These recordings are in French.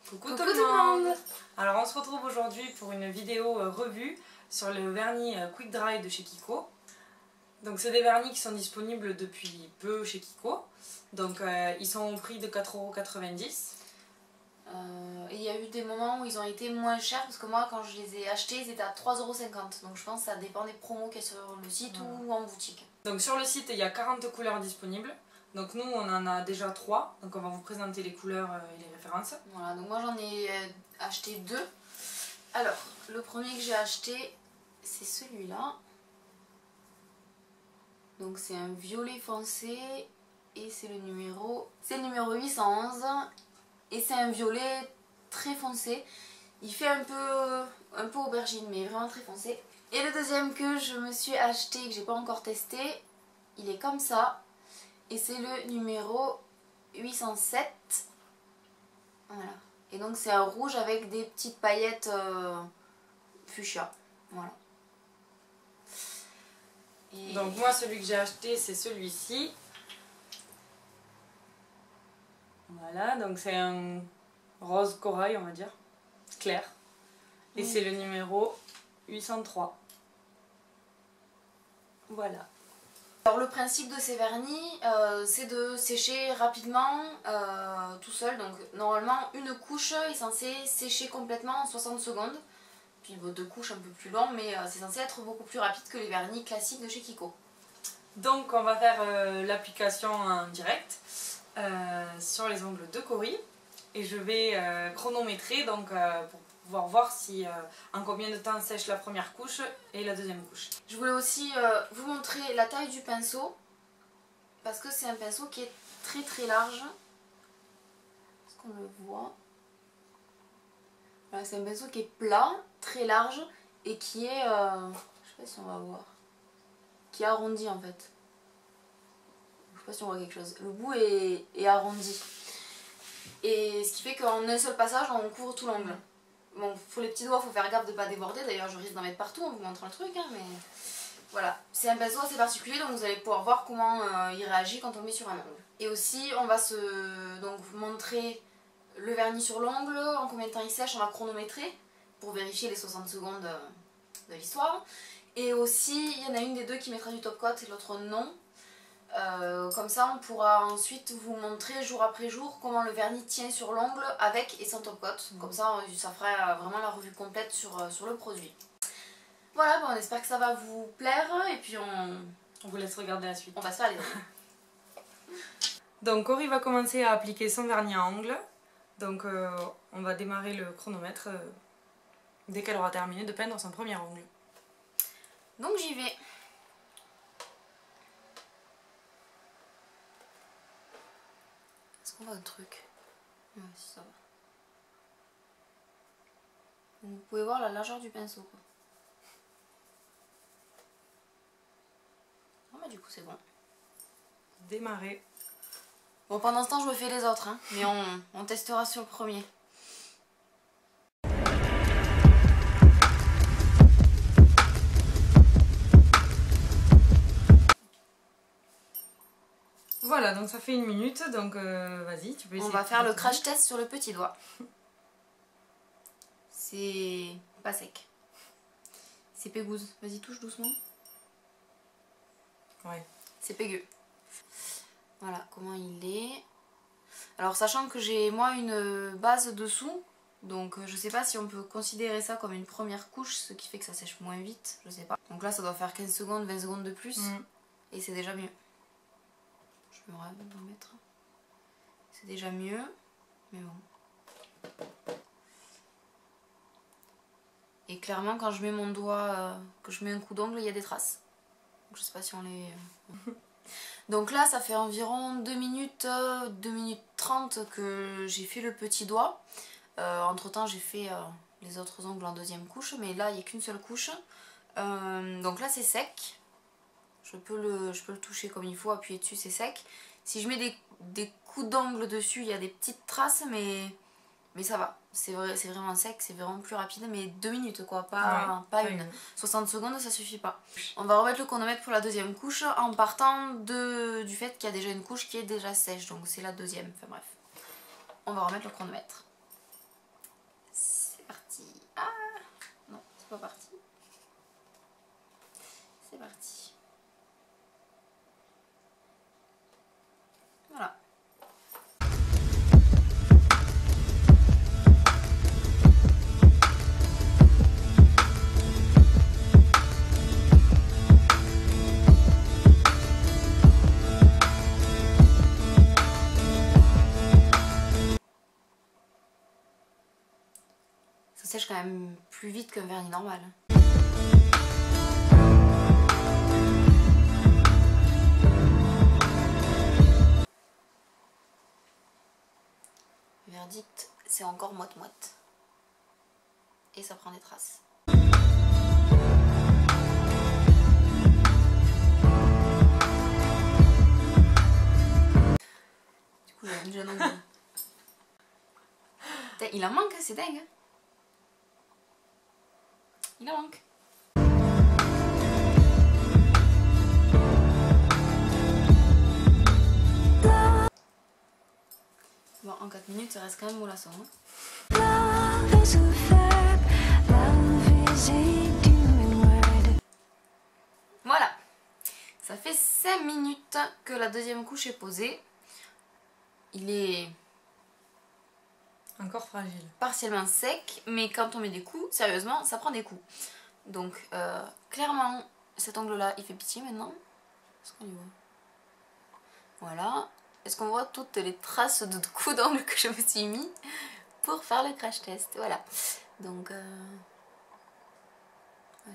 Coucou tout le monde. Alors on se retrouve aujourd'hui pour une vidéo revue sur le vernis Quick Dry de chez Kiko. Donc c'est des vernis qui sont disponibles depuis peu chez Kiko. Donc ils sont au prix de 4,90 €. Et il y a eu des moments où ils ont été moins chers parce que moi quand je les ai achetés ils étaient à 3,50 €. Donc je pense que ça dépend des promos qu'il y a sur le site ou en boutique. Donc sur le site il y a 40 couleurs disponibles. Donc nous on en a déjà 3, donc on va vous présenter les couleurs et les références. Voilà, donc moi j'en ai acheté 2. Alors, le premier que j'ai acheté c'est celui-là. Donc c'est un violet foncé et c'est le numéro 811 et c'est un violet très foncé. Il fait un peu aubergine mais vraiment très foncé. Et le deuxième que je me suis acheté, que j'ai pas encore testé, il est comme ça. Et c'est le numéro 807. Voilà. Et donc c'est un rouge avec des petites paillettes fuchsia. Voilà. Et... Donc moi celui que j'ai acheté c'est celui-ci. Voilà, donc c'est un rose corail on va dire, clair. Et c'est le numéro 803. Voilà. Alors le principe de ces vernis c'est de sécher rapidement tout seul. Donc normalement une couche est censée sécher complètement en 60 secondes. Puis deux couches un peu plus longues mais c'est censé être beaucoup plus rapide que les vernis classiques de chez Kiko. Donc on va faire l'application en direct sur les ongles de Cory. Et je vais chronométrer donc, pour pouvoir voir si, en combien de temps sèche la première couche et la deuxième couche. Je voulais aussi vous montrer la taille du pinceau parce que c'est un pinceau qui est très large. Est-ce qu'on le voit? Voilà, c'est un pinceau qui est plat, très large et qui est, je sais pas si on va voir, qui est arrondi en fait. Je sais pas si on voit quelque chose. Le bout est arrondi. Et ce qui fait qu'en un seul passage on couvre tout l'ongle. Bon, pour les petits doigts, il faut faire gaffe de ne pas déborder. D'ailleurs, je risque d'en mettre partout en vous montrant le truc. Hein, mais voilà, c'est un pinceau assez particulier, donc vous allez pouvoir voir comment il réagit quand on met sur un ongle. Et aussi, on va donc vous montrer le vernis sur l'ongle, en combien de temps il sèche, on va chronométrer pour vérifier les 60 secondes de l'histoire. Et aussi, il y en a une des deux qui mettra du top coat et l'autre non. Comme ça on pourra ensuite vous montrer jour après jour comment le vernis tient sur l'ongle avec et sans top coat. Comme ça ça fera vraiment la revue complète sur le produit. Voilà, bon, on espère que ça va vous plaire et puis on vous laisse regarder la suite. On va se faire les Donc Cory va commencer à appliquer son vernis à ongles. Donc on va démarrer le chronomètre dès qu'elle aura terminé de peindre son premier ongle. Donc j'y vais. On voit un truc. Ouais, si ça va. Donc, vous pouvez voir la largeur du pinceau. Quoi. Ah bah du coup c'est bon. Démarrer. Bon, pendant ce temps je me fais les autres, hein, mais on testera sur le premier. Voilà, donc ça fait 1 minute, donc vas-y, tu peux essayer. On va faire le crash test sur le petit doigt. C'est pas sec. C'est pégouse. Vas-y, touche doucement. Ouais. C'est pégueux. Voilà comment il est. Alors sachant que j'ai moi une base dessous, donc je sais pas si on peut considérer ça comme une première couche, ce qui fait que ça sèche moins vite, je sais pas. Donc là ça doit faire 15 secondes, 20 secondes de plus, et c'est déjà mieux. Je me remettre. C'est déjà mieux, mais bon. Et clairement, quand je mets mon doigt, que je mets un coup d'ongle, il y a des traces. Donc, je sais pas si on les. Donc là, ça fait environ 2 minutes, 2 minutes 30 que j'ai fait le petit doigt. Entre temps, j'ai fait les autres ongles en deuxième couche, mais là, il n'y a qu'une seule couche. Donc là, c'est sec. Je peux le toucher comme il faut, appuyer dessus, c'est sec. Si je mets des coups d'ongle dessus, il y a des petites traces, mais ça va. C'est vraiment sec, c'est vraiment plus rapide, mais 2 minutes quoi, pas une. 60 secondes, ça suffit pas. On va remettre le chronomètre pour la deuxième couche en partant du fait qu'il y a déjà une couche qui est déjà sèche, donc c'est la deuxième, enfin bref. On va remettre le chronomètre. C'est pas parti. C'est parti. Voilà. Ça sèche quand même plus vite qu'un vernis normal. Verdict, c'est encore moite-moite. Et ça prend des traces. Du coup, j'ai une jeune ongle. Il en manque, c'est dingue. Il en manque. Bon, en 4 minutes, ça reste quand même mollasson. Voilà. Ça fait 5 minutes que la deuxième couche est posée. Il est Encore fragile. partiellement sec, mais quand on met des coups, sérieusement, ça prend des coups. Donc, clairement, cet ongle-là, il fait pitié maintenant. Est-ce qu'on y voit? Voilà. Est-ce qu'on voit toutes les traces de coups d'ongle que je me suis mis pour faire le crash test? Voilà. Donc,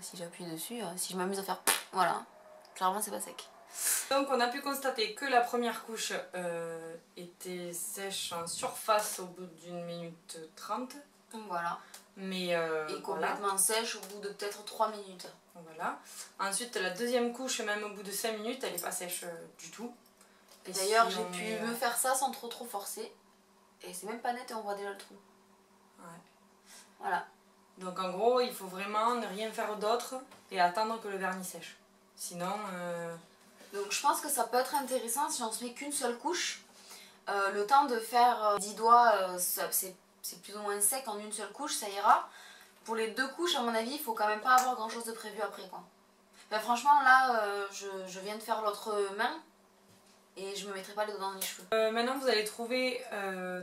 si j'appuie dessus, si je m'amuse à faire... Voilà. Clairement, c'est pas sec. Donc on a pu constater que la première couche était sèche en surface au bout d'une minute 30. Voilà. Mais et complètement sèche au bout de peut-être 3 minutes. Voilà. Ensuite la deuxième couche, même au bout de 5 minutes, elle n'est pas sèche du tout. Et d'ailleurs j'ai pu me faire ça sans trop forcer. Et c'est même pas net et on voit déjà le trou. Ouais. Voilà. Donc en gros il faut vraiment ne rien faire d'autre et attendre que le vernis sèche. Sinon... Donc je pense que ça peut être intéressant si on se met qu'une seule couche. Le temps de faire 10 doigts, c'est plus ou moins sec en une seule couche, ça ira. Pour les 2 couches, à mon avis, il faut quand même pas avoir grand chose de prévu après, quoi. Ben, franchement, là, je viens de faire l'autre main et je me mettrai pas les doigts dans les cheveux. Maintenant, vous allez trouver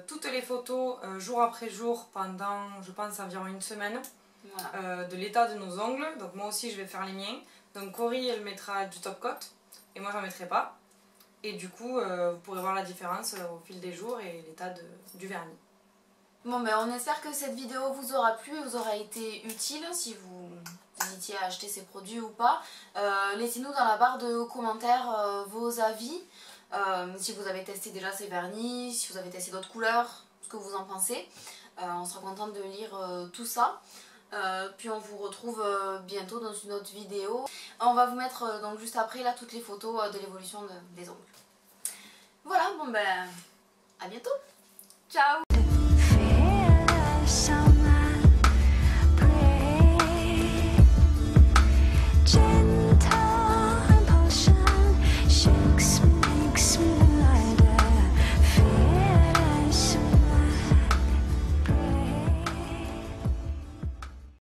toutes les photos jour après jour pendant, je pense, environ une semaine. Voilà. De l'état de nos ongles. Donc moi aussi, je vais faire les miens. Donc Cory, elle mettra du top coat. Et moi j'en mettrai pas. Et du coup vous pourrez voir la différence au fil des jours et l'état du vernis. Bon ben on espère que cette vidéo vous aura plu et vous aura été utile si vous hésitiez à acheter ces produits ou pas. Laissez-nous dans la barre de commentaires vos avis. Si vous avez testé déjà ces vernis, si vous avez testé d'autres couleurs, ce que vous en pensez. On sera content de lire tout ça. Puis on vous retrouve bientôt dans une autre vidéo. On va vous mettre donc juste après là toutes les photos de l'évolution des ongles. Voilà, bon ben à bientôt. Ciao. Just